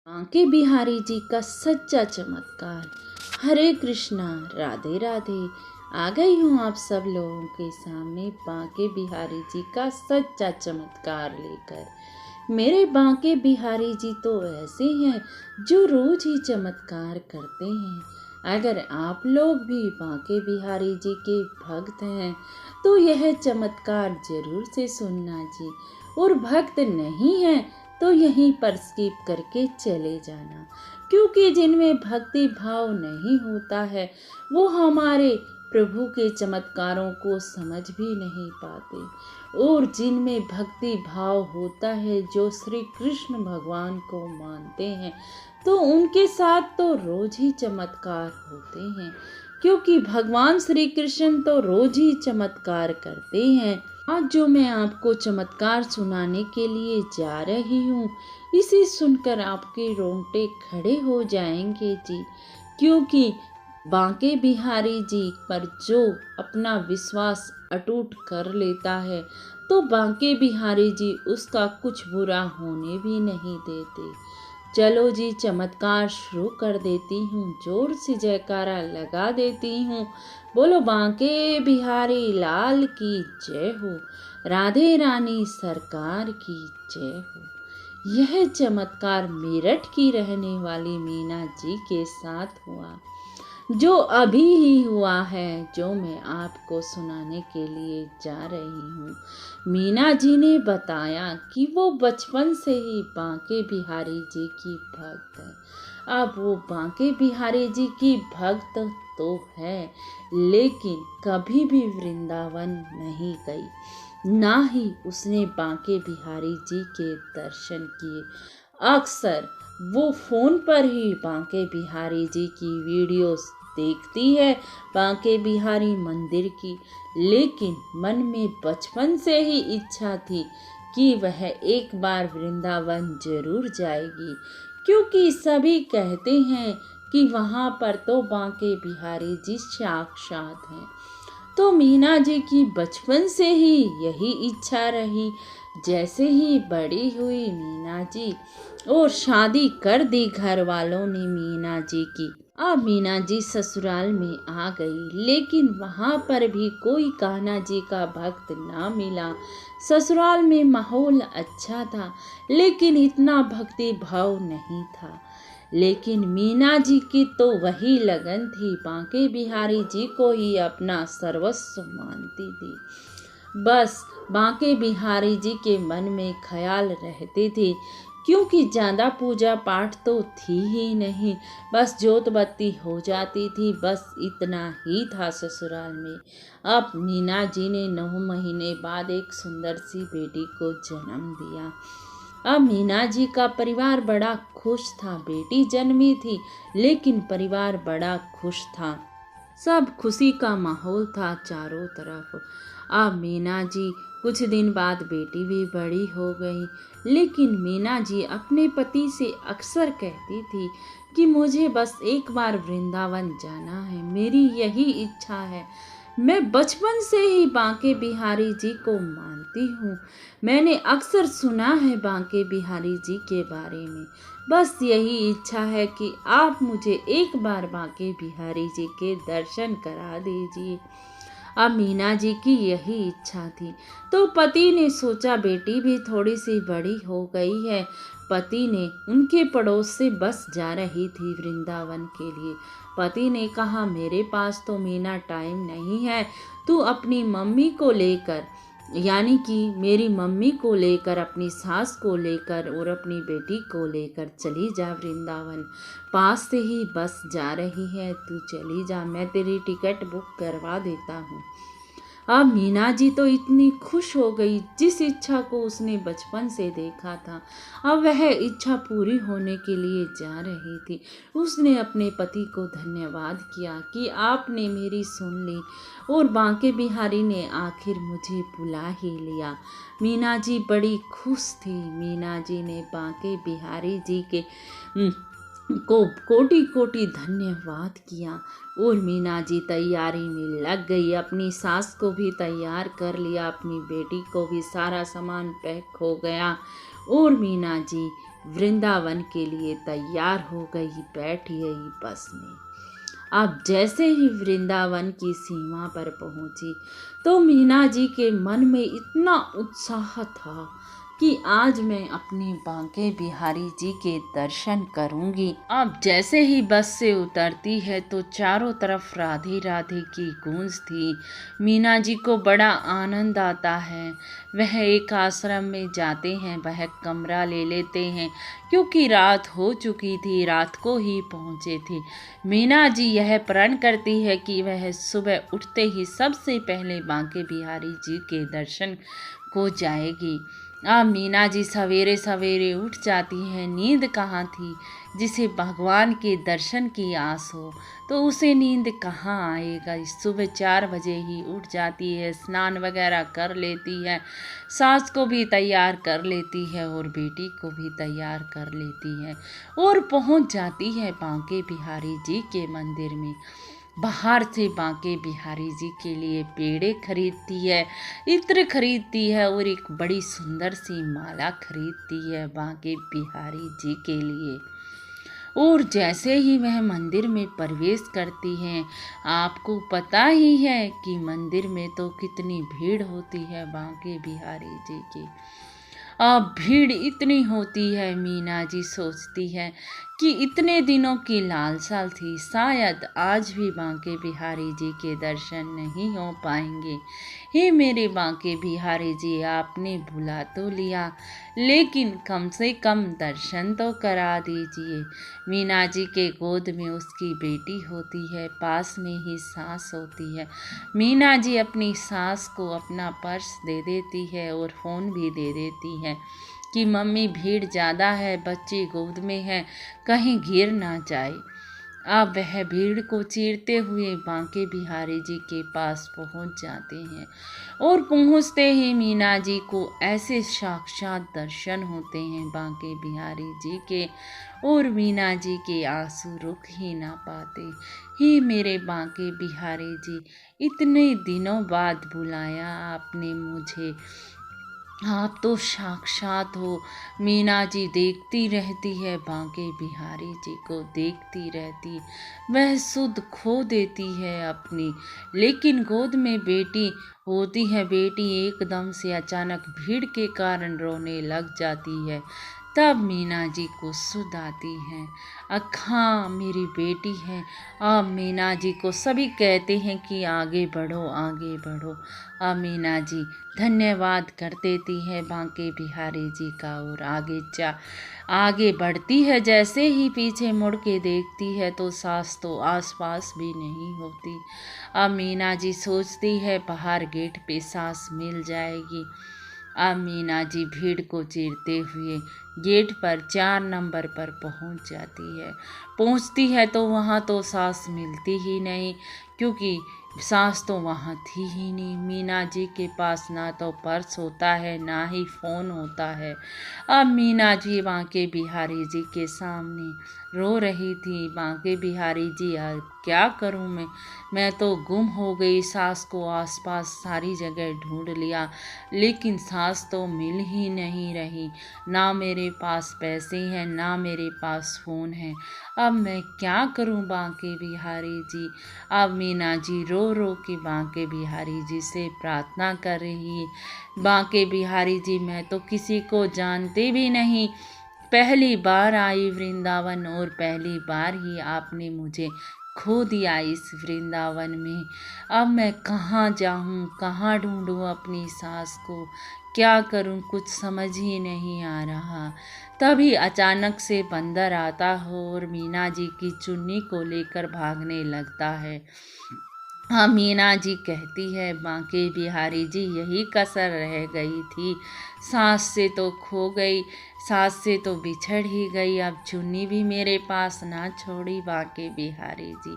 बांके बिहारी जी का सच्चा चमत्कार। हरे कृष्णा, राधे राधे। आ गई हूँ आप सब लोगों के सामने बांके बिहारी जी का सच्चा चमत्कार लेकर। मेरे बांके बिहारी जी तो ऐसे हैं जो रोज ही चमत्कार करते हैं। अगर आप लोग भी बांके बिहारी जी के भक्त हैं तो यह चमत्कार जरूर से सुनना जी, और भक्त नहीं है तो यहीं पर स्किप करके चले जाना, क्योंकि जिनमें भक्ति भाव नहीं होता है वो हमारे प्रभु के चमत्कारों को समझ भी नहीं पाते, और जिनमें भक्ति भाव होता है, जो श्री कृष्ण भगवान को मानते हैं, तो उनके साथ तो रोज ही चमत्कार होते हैं, क्योंकि भगवान श्री कृष्ण तो रोज ही चमत्कार करते हैं। आज जो मैं आपको चमत्कार सुनाने के लिए जा रही हूँ, इसे सुनकर आपके रोंगटे खड़े हो जाएंगे जी, क्योंकि बांके बिहारी जी पर जो अपना विश्वास अटूट कर लेता है तो बांके बिहारी जी उसका कुछ बुरा होने भी नहीं देते। चलो जी, चमत्कार शुरू कर देती हूँ, जोर से जयकारा लगा देती हूँ। बोलो बांके बिहारी लाल की जय हो, राधे रानी सरकार की जय हो। यह चमत्कार मेरठ की रहने वाली मीना जी के साथ हुआ, जो अभी ही हुआ है, जो मैं आपको सुनाने के लिए जा रही हूँ। मीना जी ने बताया कि वो बचपन से ही बांके बिहारी जी की भक्त है। अब वो बांके बिहारी जी की भक्त तो है, लेकिन कभी भी वृंदावन नहीं गई, ना ही उसने बांके बिहारी जी के दर्शन किए। अक्सर वो फोन पर ही बांके बिहारी जी की वीडियोस देखती है, बांके बिहारी मंदिर की, लेकिन मन में बचपन से ही इच्छा थी कि वह एक बार वृंदावन जरूर जाएगी, क्योंकि सभी कहते हैं कि वहाँ पर तो बांके बिहारी जी साक्षात हैं। तो मीना जी की बचपन से ही यही इच्छा रही। जैसे ही बड़ी हुई मीना जी और शादी कर दी घर वालों ने मीना जी की, अब मीना जी ससुराल में आ गई, लेकिन वहाँ पर भी कोई कान्हा जी का भक्त ना मिला। ससुराल में माहौल अच्छा था, लेकिन इतना भक्ति भाव नहीं था। लेकिन मीना जी की तो वही लगन थी, बांके बिहारी जी को ही अपना सर्वस्व मानती थी। बस बांके बिहारी जी के मन में ख्याल रहते थे, क्योंकि ज़्यादा पूजा पाठ तो थी ही नहीं, बस जोत बत्ती हो जाती थी, बस इतना ही था ससुराल में। अब मीना जी ने 9 महीने बाद एक सुंदर सी बेटी को जन्म दिया। अब मीना जी का परिवार बड़ा खुश था। बेटी जन्मी थी, लेकिन परिवार बड़ा खुश था। सब खुशी का माहौल था चारों तरफ। अब मीना जी कुछ दिन बाद बेटी भी बड़ी हो गई, लेकिन मीना जी अपने पति से अक्सर कहती थी कि मुझे बस एक बार वृंदावन जाना है, मेरी यही इच्छा है। मैं बचपन से ही बांके बिहारी जी को मानती हूँ, मैंने अक्सर सुना है बांके बिहारी जी के बारे में। बस यही इच्छा है कि आप मुझे एक बार बांके बिहारी जी के दर्शन करा दीजिए। अब मीना जी की यही इच्छा थी, तो पति ने सोचा बेटी भी थोड़ी सी बड़ी हो गई है। पति ने उनके पड़ोस से बस जा रही थी वृंदावन के लिए। पति ने कहा मेरे पास तो मीना टाइम नहीं है, तू अपनी मम्मी को लेकर, यानी कि मेरी मम्मी को लेकर, अपनी सास को लेकर और अपनी बेटी को लेकर चली जा वृंदावन। पास से ही बस जा रही है, तू चली जा, मैं तेरी टिकट बुक करवा देता हूँ। अब मीना जी तो इतनी खुश हो गई, जिस इच्छा को उसने बचपन से देखा था, अब वह इच्छा पूरी होने के लिए जा रही थी। उसने अपने पति को धन्यवाद किया कि आपने मेरी सुन ली, और बांके बिहारी ने आखिर मुझे बुला ही लिया। मीना जी बड़ी खुश थी। मीना जी ने बांके बिहारी जी के को कोटि कोटि धन्यवाद किया, और मीना जी तैयारी में लग गई। अपनी सास को भी तैयार कर लिया, अपनी बेटी को भी, सारा सामान पैक हो गया, और मीना जी वृंदावन के लिए तैयार हो गई, बैठ गई बस में। अब जैसे ही वृंदावन की सीमा पर पहुंची तो मीना जी के मन में इतना उत्साह था कि आज मैं अपने बांके बिहारी जी के दर्शन करूंगी। अब जैसे ही बस से उतरती है तो चारों तरफ राधे राधे की गूंज थी। मीना जी को बड़ा आनंद आता है। वह एक आश्रम में जाते हैं, वह कमरा ले लेते हैं क्योंकि रात हो चुकी थी, रात को ही पहुंचे थे। मीना जी यह प्रण करती है कि वह सुबह उठते ही सबसे पहले बांके बिहारी जी के दर्शन को जाएगी। मीना जी सवेरे सवेरे उठ जाती है। नींद कहाँ थी? जिसे भगवान के दर्शन की आस हो तो उसे नींद कहाँ आएगा। सुबह 4 बजे ही उठ जाती है, स्नान वगैरह कर लेती है, सास को भी तैयार कर लेती है और बेटी को भी तैयार कर लेती है और पहुंच जाती है बांके बिहारी जी के मंदिर में। बाहर से बांके बिहारी जी के लिए पेड़े खरीदती है, इत्र खरीदती है और एक बड़ी सुंदर सी माला खरीदती है बांके बिहारी जी के लिए। और जैसे ही वह मंदिर में प्रवेश करती हैं, आपको पता ही है कि मंदिर में तो कितनी भीड़ होती है बांके बिहारी जी की। अब भीड़ इतनी होती है, मीना जी सोचती है कि इतने दिनों की लालसा थी, शायद आज भी बांके बिहारी जी के दर्शन नहीं हो पाएंगे। हे मेरे बांके बिहारी जी, आपने बुला तो लिया लेकिन कम से कम दर्शन तो करा दीजिए। मीना जी के गोद में उसकी बेटी होती है, पास में ही सास होती है। मीना जी अपनी सास को अपना पर्स दे देती है और फ़ोन भी दे देती है कि मम्मी भीड़ ज़्यादा है, बच्ची गोद में है, कहीं गिर ना जाए। अब वह भीड़ को चीरते हुए बांके बिहारी जी के पास पहुंच जाते हैं और पहुंचते ही मीना जी को ऐसे साक्षात दर्शन होते हैं बांके बिहारी जी के और मीना जी के आंसू रुक ही ना पाते। ही मेरे बांके बिहारी जी, इतने दिनों बाद बुलाया आपने मुझे, आप तो साक्षात हो। मीना जी देखती रहती है, बांके बिहारी जी को देखती रहती, वह सुध खो देती है अपनी। लेकिन गोद में बेटी होती है, बेटी एकदम से अचानक भीड़ के कारण रोने लग जाती है। तब मीना जी को सुध आती है, हाँ मेरी बेटी है। अब मीना जी को सभी कहते हैं कि आगे बढ़ो आगे बढ़ो। अब मीना जी धन्यवाद कर देती है बांके बिहारी जी का और आगे बढ़ती है। जैसे ही पीछे मुड़ के देखती है तो सास तो आसपास भी नहीं होती। अब मीना जी सोचती है बाहर गेट पे सास मिल जाएगी। अब मीना जी भीड़ को चीरते हुए गेट पर 4 नंबर पर पहुंच जाती है। पहुंचती है तो वहां तो सास मिलती ही नहीं, क्योंकि सास तो वहाँ थी ही नहीं। मीना जी के पास ना तो पर्स होता है ना ही फ़ोन होता है। अब मीना जी बांके बिहारी जी के सामने रो रही थी, बांके बिहारी जी अब क्या करूँ मैं तो गुम हो गई। सास को आसपास सारी जगह ढूंढ लिया लेकिन सास तो मिल ही नहीं रही। ना मेरे पास पैसे हैं ना मेरे पास फ़ोन है, अब मैं क्या करूं बांके बिहारी जी। अब मीना जी रो रो के बांके बिहारी जी से प्रार्थना कर रही है, बांके बिहारी जी मैं तो किसी को जानती भी नहीं, पहली बार आई वृंदावन और पहली बार ही आपने मुझे खो दिया इस वृंदावन में। अब मैं कहाँ जाऊँ, कहाँ ढूंढूँ अपनी सास को, क्या करूँ, कुछ समझ ही नहीं आ रहा। तभी अचानक से बंदर आता हो और मीना जी की चुन्नी को लेकर भागने लगता है। हाँ, मीना जी कहती है बांके बिहारी जी यही कसर रह गई थी, सास से तो खो गई, सास से तो बिछड़ ही गई, अब चुन्नी भी मेरे पास ना छोड़ी बांके बिहारी जी।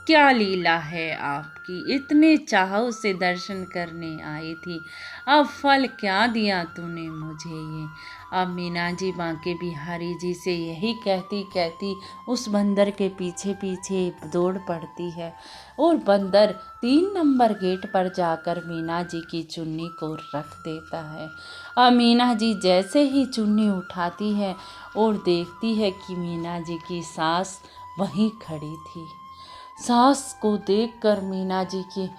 क्या लीला है आपकी, इतने चाहों से दर्शन करने आई थी, अब फल क्या दिया तूने मुझे ये। अब मीना जी बांके बिहारी जी से यही कहती कहती उस बंदर के पीछे पीछे दौड़ पड़ती है और बंदर 3 नंबर गेट पर जाकर मीना जी की चुन्नी को रख देता है। अब मीना जी जैसे ही चुन्नी उठाती है और देखती है कि मीना जी की सास वहीं खड़ी थी। सास को देखकर मीना जी की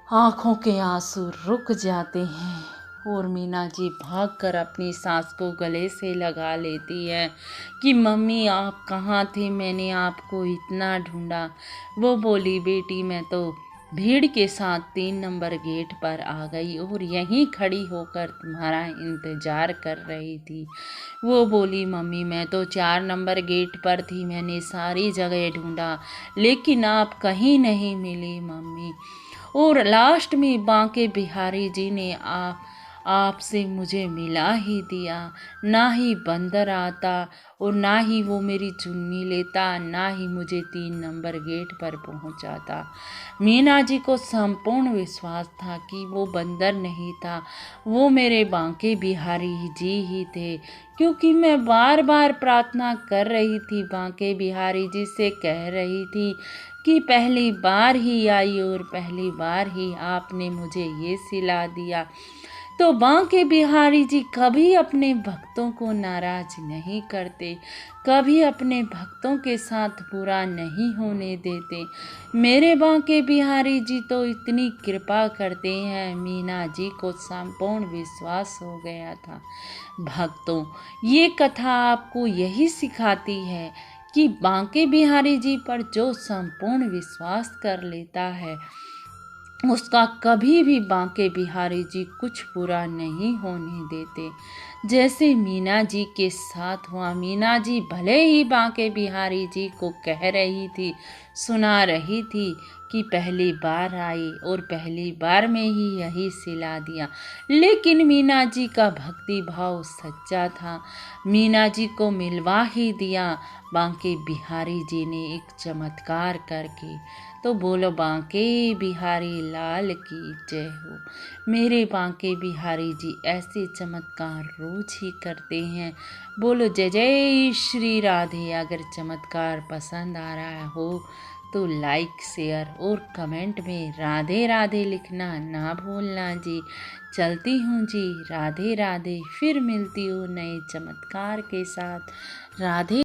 आंखों के आंसू रुक जाते हैं और मीना जी भागकर अपनी सास को गले से लगा लेती है कि मम्मी आप कहाँ थे, मैंने आपको इतना ढूंढा। वो बोली बेटी मैं तो भीड़ के साथ 3 नंबर गेट पर आ गई और यहीं खड़ी होकर तुम्हारा इंतजार कर रही थी। वो बोली मम्मी मैं तो 4 नंबर गेट पर थी, मैंने सारी जगह ढूंढा लेकिन आप कहीं नहीं मिली मम्मी। और लास्ट में बांके बिहारी जी ने आपसे मुझे मिला ही दिया। ना ही बंदर आता और ना ही वो मेरी चुन्नी लेता, ना ही मुझे 3 नंबर गेट पर पहुंचाता। मीना जी को संपूर्ण विश्वास था कि वो बंदर नहीं था, वो मेरे बांके बिहारी जी ही थे, क्योंकि मैं बार बार प्रार्थना कर रही थी, बांके बिहारी जी से कह रही थी कि पहली बार ही आई और पहली बार ही आपने मुझे ये सिला दिया। तो बांके बिहारी जी कभी अपने भक्तों को नाराज नहीं करते, कभी अपने भक्तों के साथ बुरा नहीं होने देते। मेरे बांके बिहारी जी तो इतनी कृपा करते हैं, मीना जी को संपूर्ण विश्वास हो गया था। भक्तों, ये कथा आपको यही सिखाती है कि बांके बिहारी जी पर जो संपूर्ण विश्वास कर लेता है उसका कभी भी बांके बिहारी जी कुछ बुरा नहीं होने देते। जैसे मीना जी के साथ हुआ, मीना जी भले ही बांके बिहारी जी को कह रही थी, सुना रही थी कि पहली बार आई और पहली बार में ही यही सिला दिया, लेकिन मीना जी का भक्ति भाव सच्चा था, मीना जी को मिलवा ही दिया बांके बिहारी जी ने एक चमत्कार करके। तो बोलो बांके बिहारी लाल की जय हो। मेरे बांके बिहारी जी ऐसे चमत्कार रोज ही करते हैं। बोलो जय जय श्री राधे। अगर चमत्कार पसंद आ रहा हो तो लाइक शेयर और कमेंट में राधे राधे लिखना ना भूलना जी। चलती हूँ जी, राधे राधे। फिर मिलती हूँ नए चमत्कार के साथ। राधे।